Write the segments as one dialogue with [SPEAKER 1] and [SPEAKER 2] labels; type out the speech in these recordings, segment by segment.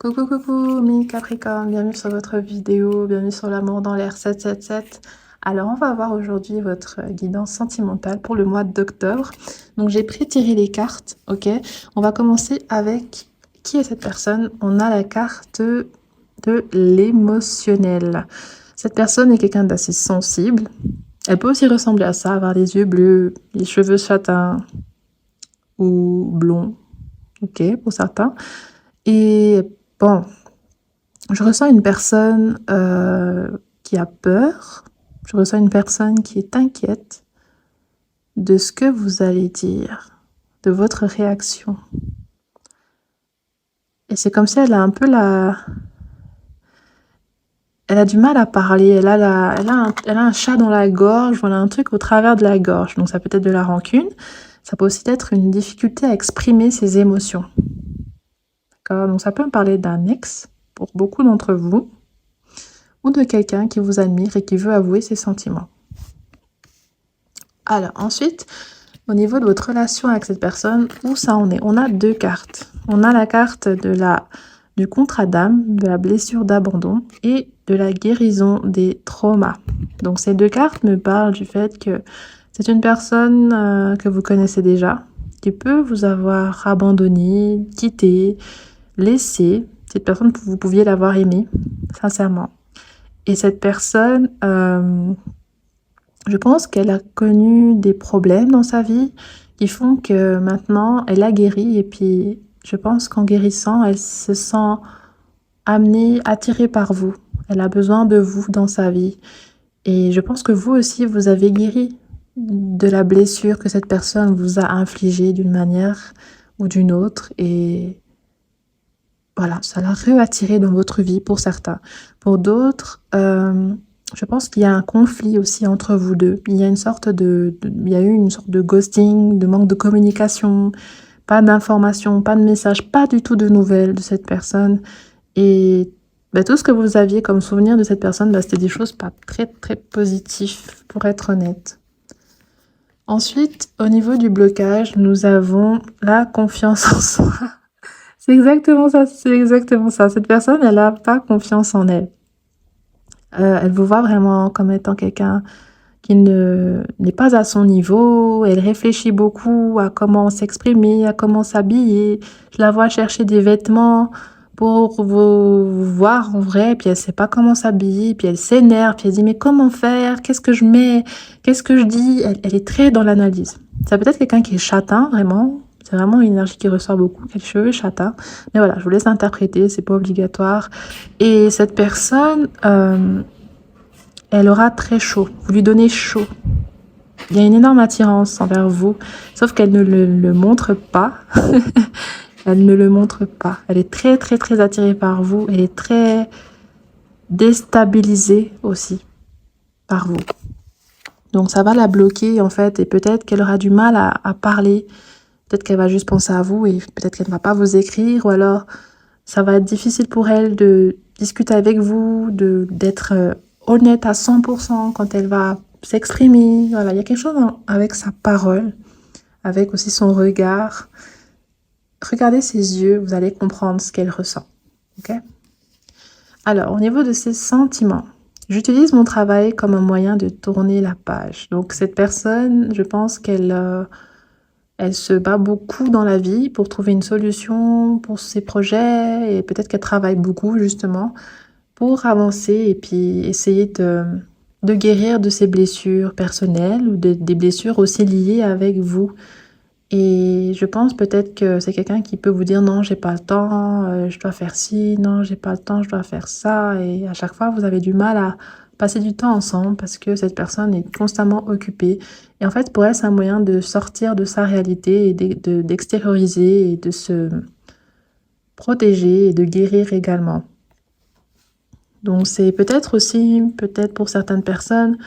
[SPEAKER 1] Coucou, coucou, mes Capricornes, bienvenue sur votre vidéo, bienvenue sur l'amour dans l'air 777. Alors, on va voir aujourd'hui votre guidance sentimentale pour le mois d'octobre. Donc, j'ai pré-tiré les cartes, ok? On va commencer avec qui est cette personne? On a la carte de l'émotionnel. Cette personne est quelqu'un d'assez sensible. Elle peut aussi ressembler à ça, avoir les yeux bleus, les cheveux châtains ou blonds, ok, pour certains. Et bon, je ressens une personne qui a peur. Je ressens une personne qui est inquiète de ce que vous allez dire, de votre réaction. Et c'est comme si elle a un peu elle a du mal à parler. Elle a un chat dans la gorge. Voilà, un truc au travers de la gorge. Donc ça peut être de la rancune. Ça peut aussi être une difficulté à exprimer ses émotions. D'accord? Donc ça peut me parler d'un ex pour beaucoup d'entre vous, ou de quelqu'un qui vous admire et qui veut avouer ses sentiments. Alors ensuite, au niveau de votre relation avec cette personne, où ça en est? On a deux cartes. On a la carte du contrat d'âme, de la blessure d'abandon et de la guérison des traumas. Donc ces deux cartes me parlent du fait que c'est une personne que vous connaissez déjà, qui peut vous avoir abandonné, quitté, laissé. Cette personne, vous pouviez l'avoir aimée, sincèrement. Et cette personne, je pense qu'elle a connu des problèmes dans sa vie qui font que maintenant, elle a guéri. Et puis, je pense qu'en guérissant, elle se sent amenée, attirée par vous. Elle a besoin de vous dans sa vie. Et je pense que vous aussi, vous avez guéri de la blessure que cette personne vous a infligée d'une manière ou d'une autre. Et voilà, ça l'a réattiré dans votre vie pour certains. Pour d'autres, je pense qu'il y a un conflit aussi entre vous deux. Il y a il y a eu une sorte de ghosting, de manque de communication, pas d'informations, pas de messages, pas du tout de nouvelles de cette personne. Et tout ce que vous aviez comme souvenir de cette personne, c'était des choses pas très très positives, pour être honnête. Ensuite, au niveau du blocage, nous avons la confiance en soi. C'est exactement ça, c'est exactement ça. Cette personne, elle n'a pas confiance en elle. Elle vous voit vraiment comme étant quelqu'un qui n'est pas à son niveau. Elle réfléchit beaucoup à comment s'exprimer, à comment s'habiller. Je la vois chercher des vêtements pour vous voir en vrai, puis elle sait pas comment s'habiller, puis elle s'énerve, puis elle dit mais comment faire, qu'est-ce que je mets, qu'est-ce que je dis, elle est très dans l'analyse. Ça peut être quelqu'un qui est châtain, vraiment. C'est vraiment une énergie qui ressort beaucoup, qui a les cheveux châtains. Mais voilà, je vous laisse interpréter, c'est pas obligatoire. Et cette personne, elle aura très chaud. Vous lui donnez chaud. Il y a une énorme attirance envers vous, sauf qu'elle ne le montre pas. Elle ne le montre pas. Elle est très, très, très attirée par vous. Elle est très déstabilisée aussi par vous. Donc, ça va la bloquer, en fait, et peut-être qu'elle aura du mal à parler. Peut-être qu'elle va juste penser à vous et peut-être qu'elle ne va pas vous écrire, ou alors ça va être difficile pour elle de discuter avec vous, d'être honnête à 100% quand elle va s'exprimer. Voilà, il y a quelque chose avec sa parole, avec aussi son regard. Regardez ses yeux, vous allez comprendre ce qu'elle ressent. Ok? Alors, au niveau de ses sentiments, j'utilise mon travail comme un moyen de tourner la page. Donc, cette personne, je pense qu'elle elle se bat beaucoup dans la vie pour trouver une solution pour ses projets et peut-être qu'elle travaille beaucoup justement pour avancer et puis essayer de guérir de ses blessures personnelles ou des blessures aussi liées avec vous. Et je pense peut-être que c'est quelqu'un qui peut vous dire non, j'ai pas le temps, je dois faire ci, non, j'ai pas le temps, je dois faire ça. Et à chaque fois, vous avez du mal à passer du temps ensemble parce que cette personne est constamment occupée. Et en fait, pour elle, c'est un moyen de sortir de sa réalité et d'extérioriser et de se protéger et de guérir également. Donc, c'est peut-être aussi, peut-être pour certaines personnes,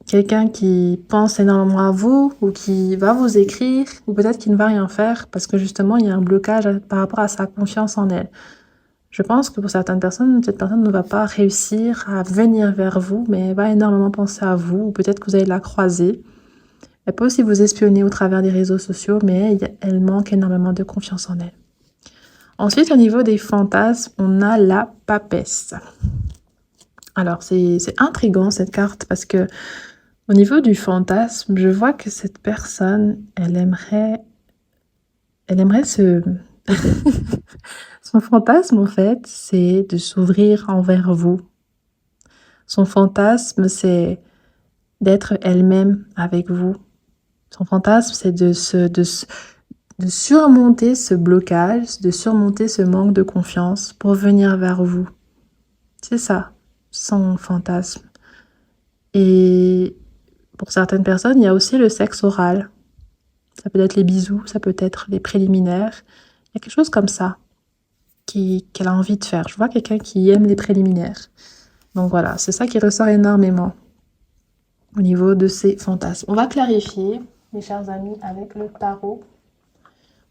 [SPEAKER 1] quelqu'un qui pense énormément à vous ou qui va vous écrire ou peut-être qui ne va rien faire parce que justement, il y a un blocage par rapport à sa confiance en elle. Je pense que pour certaines personnes, cette personne ne va pas réussir à venir vers vous, mais elle va énormément penser à vous ou peut-être que vous allez la croiser. Elle peut aussi vous espionner au travers des réseaux sociaux, mais elle manque énormément de confiance en elle. Ensuite, au niveau des fantasmes, on a la papesse. Alors, c'est intriguant cette carte parce que au niveau du fantasme, je vois que cette personne, elle aimerait se... Son fantasme, en fait, c'est de s'ouvrir envers vous. Son fantasme, c'est d'être elle-même avec vous. Son fantasme, c'est de surmonter ce blocage, de surmonter ce manque de confiance pour venir vers vous. C'est ça, son fantasme. Et pour certaines personnes, il y a aussi le sexe oral. Ça peut être les bisous, ça peut être les préliminaires. Il y a quelque chose comme ça qu'elle a envie de faire. Je vois quelqu'un qui aime les préliminaires. Donc voilà, c'est ça qui ressort énormément au niveau de ces fantasmes. On va clarifier, mes chers amis, avec le tarot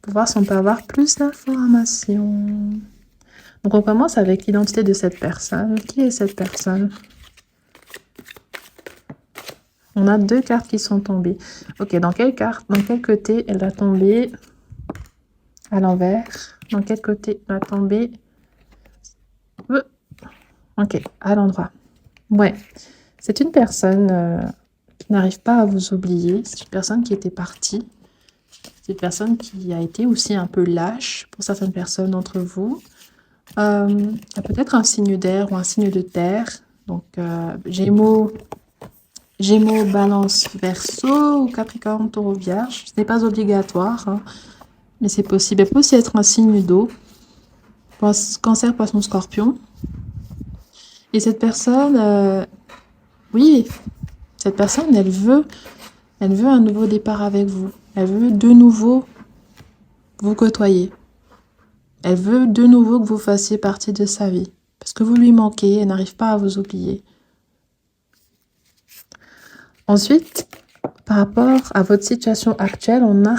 [SPEAKER 1] pour voir si on peut avoir plus d'informations. Donc on commence avec l'identité de cette personne. Qui est cette personne? On a 2 cartes qui sont tombées. Ok, dans quelle côté elle va tomber? À l'envers. Dans quel côté elle va tomber? Ok, à l'endroit. Ouais, c'est une personne qui n'arrive pas à vous oublier. C'est une personne qui était partie. C'est une personne qui a été aussi un peu lâche pour certaines personnes d'entre vous. Peut-être un signe d'air ou un signe de terre. Donc, Gémeaux, Balance, Verseau ou Capricorne, Taureau, Vierge. Ce n'est pas obligatoire, hein, mais c'est possible. Elle peut aussi être un signe d'eau. Cancer, Poisson, Scorpion. Et cette personne, oui, cette personne, elle veut un nouveau départ avec vous. Elle veut de nouveau vous côtoyer. Elle veut de nouveau que vous fassiez partie de sa vie. Parce que vous lui manquez, elle n'arrive pas à vous oublier. Ensuite, par rapport à votre situation actuelle, on a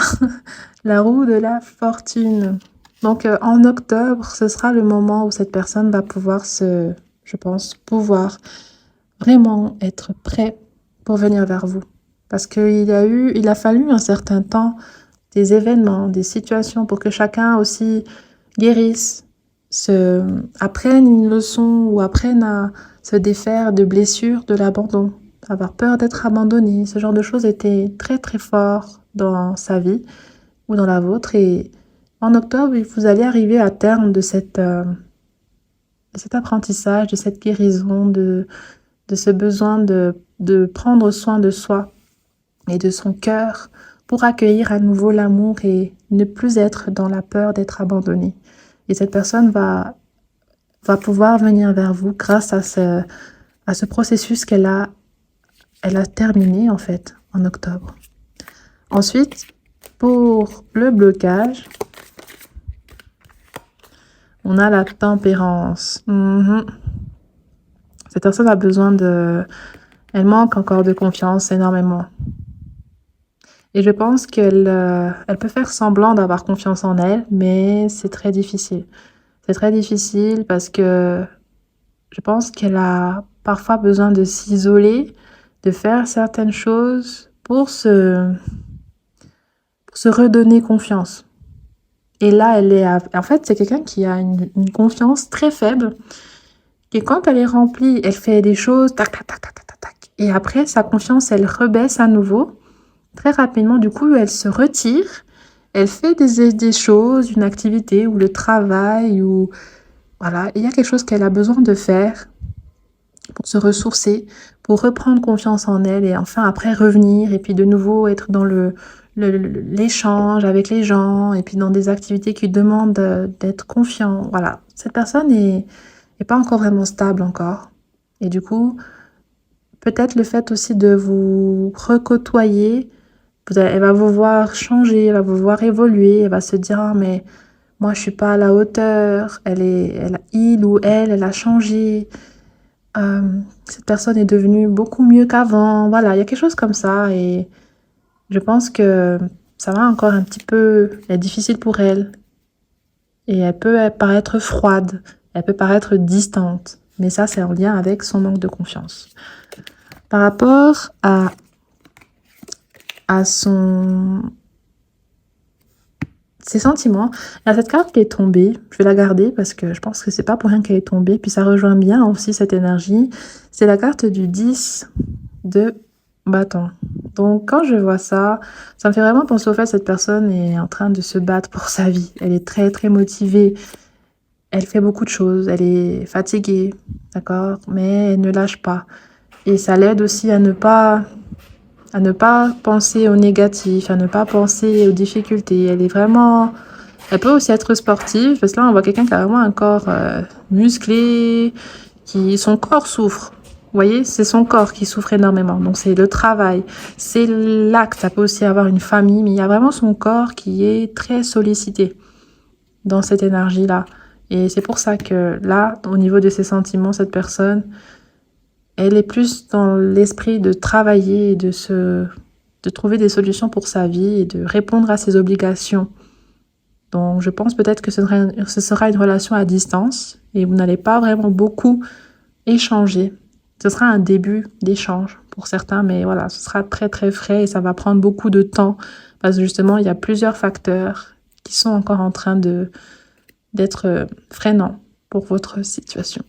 [SPEAKER 1] la roue de la fortune. Donc, en octobre, ce sera le moment où cette personne va pouvoir pouvoir vraiment être prêt pour venir vers vous. Parce qu'il a fallu un certain temps, des événements, des situations pour que chacun aussi guérisse, apprenne une leçon ou apprenne à se défaire de blessures, de l'abandon, avoir peur d'être abandonné. Ce genre de choses était très très fort dans sa vie ou dans la vôtre. Et en octobre, vous allez arriver à terme de cet apprentissage, de cette guérison, de ce besoin de prendre soin de soi et de son cœur pour accueillir à nouveau l'amour et ne plus être dans la peur d'être abandonné. Et cette personne va pouvoir venir vers vous grâce à ce processus elle a terminé en fait en octobre. Ensuite, pour le blocage, on a la tempérance. Cette personne a besoin elle manque encore de confiance énormément. Et je pense qu'elle peut faire semblant d'avoir confiance en elle, mais c'est très difficile. C'est très difficile parce que je pense qu'elle a parfois besoin de s'isoler, de faire certaines choses pour se redonner confiance. Et là, en fait, c'est quelqu'un qui a une confiance très faible, et quand elle est remplie, elle fait des choses, tac, tac, tac, tac, tac, tac. Et après, sa confiance, elle rebaisse à nouveau. Très rapidement, du coup, elle se retire. Elle fait des choses, une activité ou le travail ou voilà, il y a quelque chose qu'elle a besoin de faire pour se ressourcer, pour reprendre confiance en elle et enfin après revenir et puis de nouveau être dans l'échange avec les gens et puis dans des activités qui demandent d'être confiant. Voilà, cette personne est pas encore vraiment stable encore. Et du coup, peut-être le fait aussi de vous recôtoyer, elle va vous voir changer, elle va vous voir évoluer, elle va se dire ah, mais moi je suis pas à la hauteur, il ou elle a changé, cette personne est devenue beaucoup mieux qu'avant, voilà, il y a quelque chose comme ça et je pense que ça va encore un petit peu être difficile pour elle et elle peut paraître froide, elle peut paraître distante, mais ça c'est en lien avec son manque de confiance. Par rapport à Ces sentiments, il y a cette carte qui est tombée, je vais la garder parce que je pense que c'est pas pour rien qu'elle est tombée, puis ça rejoint bien aussi cette énergie. C'est la carte du 10 de bâton. Donc quand je vois ça, ça me fait vraiment penser au fait que cette personne est en train de se battre pour sa vie. Elle est très très motivée, elle fait beaucoup de choses, elle est fatiguée, d'accord, mais elle ne lâche pas. Et ça l'aide aussi à ne pas penser au négatif, à ne pas penser aux difficultés. Elle est vraiment... Elle peut aussi être sportive, parce que là, on voit quelqu'un qui a vraiment un corps musclé, son corps souffre. Vous voyez, c'est son corps qui souffre énormément. Donc, c'est le travail, c'est l'acte. Ça peut aussi avoir une famille, mais il y a vraiment son corps qui est très sollicité dans cette énergie-là. Et c'est pour ça que là, au niveau de ses sentiments, cette personne, elle est plus dans l'esprit de travailler et de trouver des solutions pour sa vie et de répondre à ses obligations. Donc, je pense peut-être que ce sera une relation à distance et vous n'allez pas vraiment beaucoup échanger. Ce sera un début d'échange pour certains, mais voilà, ce sera très très frais et ça va prendre beaucoup de temps parce que justement, il y a plusieurs facteurs qui sont encore en train d'être freinants pour votre situation.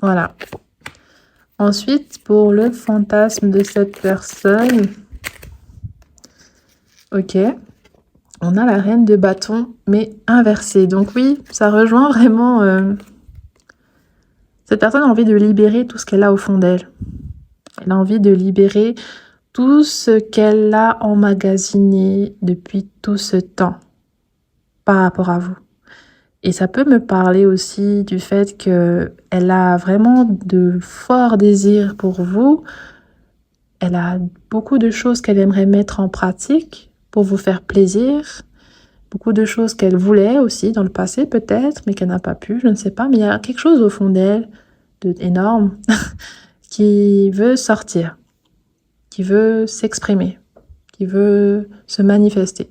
[SPEAKER 1] Voilà. Ensuite, pour le fantasme de cette personne, ok, on a la reine de bâton, mais inversée. Donc oui, ça rejoint vraiment... Cette personne a envie de libérer tout ce qu'elle a au fond d'elle. Elle a envie de libérer tout ce qu'elle a emmagasiné depuis tout ce temps par rapport à vous. Et ça peut me parler aussi du fait qu'elle a vraiment de forts désirs pour vous. Elle a beaucoup de choses qu'elle aimerait mettre en pratique pour vous faire plaisir. Beaucoup de choses qu'elle voulait aussi dans le passé peut-être, mais qu'elle n'a pas pu, je ne sais pas. Mais il y a quelque chose au fond d'elle d'énorme qui veut sortir, qui veut s'exprimer, qui veut se manifester.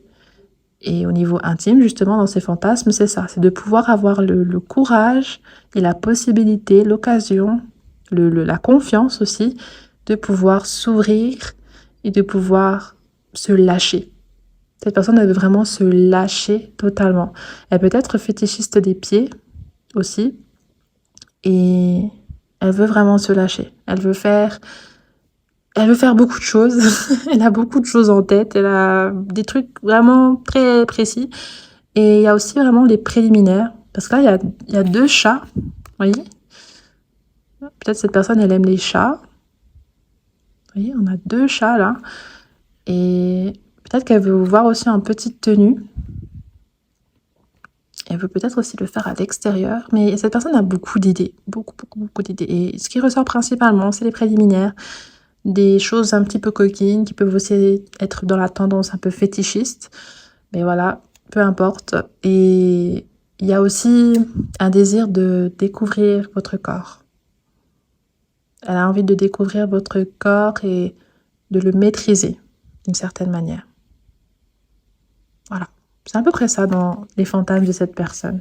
[SPEAKER 1] Et au niveau intime, justement, dans ces fantasmes, c'est ça, c'est de pouvoir avoir le courage et la possibilité, l'occasion, la confiance aussi, de pouvoir s'ouvrir et de pouvoir se lâcher. Cette personne, elle veut vraiment se lâcher totalement. Elle peut être fétichiste des pieds aussi. Et elle veut vraiment se lâcher. Elle veut faire beaucoup de choses. Elle a beaucoup de choses en tête. Elle a des trucs vraiment très précis. Et il y a aussi vraiment les préliminaires. Parce que là, il y a 2 chats. Vous voyez? Peut-être cette personne, elle aime les chats. Vous voyez, on a 2 chats là. Et peut-être qu'elle veut vous voir aussi en petite tenue. Elle veut peut-être aussi le faire à l'extérieur. Mais cette personne a beaucoup d'idées. Beaucoup d'idées. Et ce qui ressort principalement, c'est les préliminaires. Des choses un petit peu coquines qui peuvent aussi être dans la tendance un peu fétichiste. Mais voilà, peu importe. Et il y a aussi un désir de découvrir votre corps. Elle a envie de découvrir votre corps et de le maîtriser d'une certaine manière. Voilà. C'est à peu près ça dans les fantasmes de cette personne.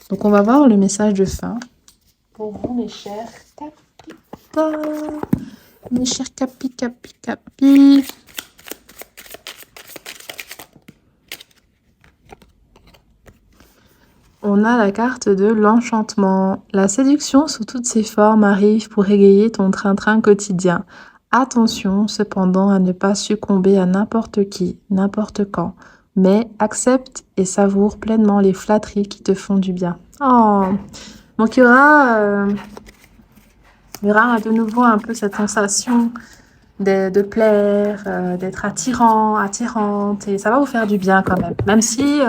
[SPEAKER 1] Donc on va voir le message de fin pour vous, mes chers capitans. Mes chers capi. On a la carte de l'enchantement. La séduction sous toutes ses formes arrive pour égayer ton train-train quotidien. Attention cependant à ne pas succomber à n'importe qui, n'importe quand. Mais accepte et savoure pleinement les flatteries qui te font du bien. Oh, donc il y aura de nouveau un peu cette sensation de plaire, d'être attirante, et ça va vous faire du bien quand même. Même si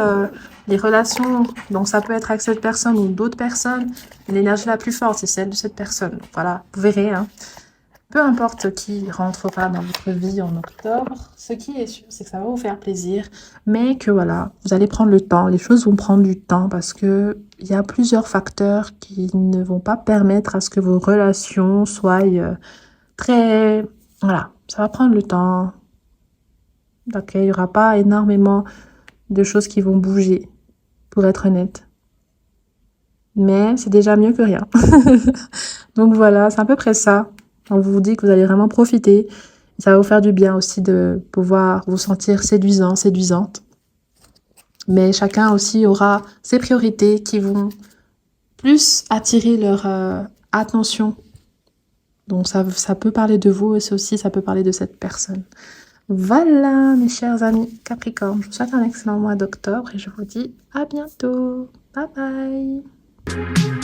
[SPEAKER 1] les relations, donc ça peut être avec cette personne ou d'autres personnes, l'énergie la plus forte, c'est celle de cette personne. Voilà, vous verrez, hein. Peu importe qui rentrera dans votre vie en octobre, ce qui est sûr, c'est que ça va vous faire plaisir, mais que voilà, vous allez prendre le temps, les choses vont prendre du temps parce que il y a plusieurs facteurs qui ne vont pas permettre à ce que vos relations soient très... Voilà, ça va prendre le temps. Donc, il n'y aura pas énormément de choses qui vont bouger, pour être honnête. Mais c'est déjà mieux que rien. Donc voilà, c'est à peu près ça. On vous dit que vous allez vraiment profiter. Ça va vous faire du bien aussi de pouvoir vous sentir séduisant, séduisante. Mais chacun aussi aura ses priorités qui vont plus attirer leur attention. Donc ça peut parler de vous et aussi ça peut parler de cette personne. Voilà mes chers amis Capricorne, je vous souhaite un excellent mois d'octobre et je vous dis à bientôt. Bye bye.